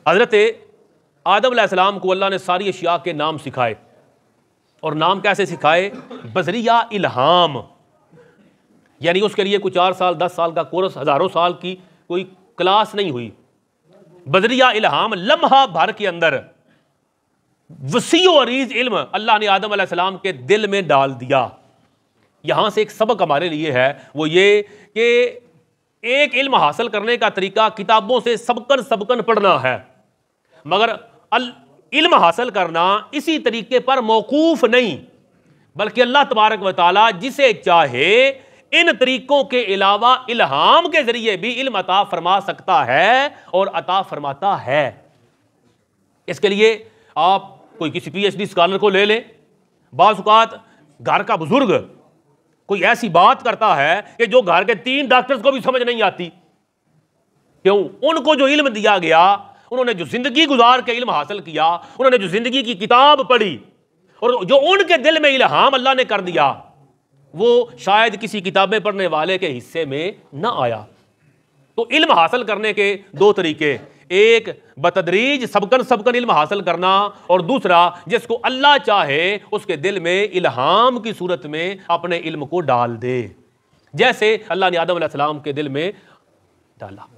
हज़रत आदम अलैहिस्सलाम को अल्लाह ने सारी अशिया के नाम सिखाए, और नाम कैसे सिखाए? बज़रिया इल्हाम, यानी उसके लिए कोई 4 साल 10 साल का कोर्स, हज़ारों साल की कोई क्लास नहीं हुई। बज़रिया इल्हाम, लम्हा भर के अंदर वसी व अरीज इल्म अल्लाह ने आदम अलैहिस्सलाम के दिल में डाल दिया। यहां से एक सबक हमारे लिए है, वो ये कि एक इल्म हासिल करने का तरीका किताबों से सबकन सबकन पढ़ना है, मगर इल्म हासिल करना इसी तरीके पर मौकूफ नहीं, बल्कि अल्लाह तबारक व तआला जिसे चाहे इन तरीकों के अलावा इल्हाम के जरिए भी इल्म अता फरमा सकता है और अता फरमाता है। इसके लिए आप कोई किसी PhD स्कॉलर को ले लें। बाज़ औक़ात घर का बुजुर्ग कोई ऐसी बात करता है कि जो घर के 3 डॉक्टर्स को भी समझ नहीं आती। क्यों? उनको जो इल्म दिया गया, उन्होंने जो जिंदगी गुजार के इल्म हासिल किया, उन्होंने जो जिंदगी की किताब पढ़ी, और जो उनके दिल में इल्हाम अल्लाह ने कर दिया, वो शायद किसी किताबें पढ़ने वाले के हिस्से में ना आया। तो इल्म हासिल करने के 2 तरीके, एक बतदरीज सबकन सबकन इल्म हासिल करना, और दूसरा जिसको अल्लाह चाहे उसके दिल में इल्हाम की सूरत में अपने इल्म को डाल दे, जैसे अल्लाह ने आदम अलैहिस्सलाम के दिल में डाला।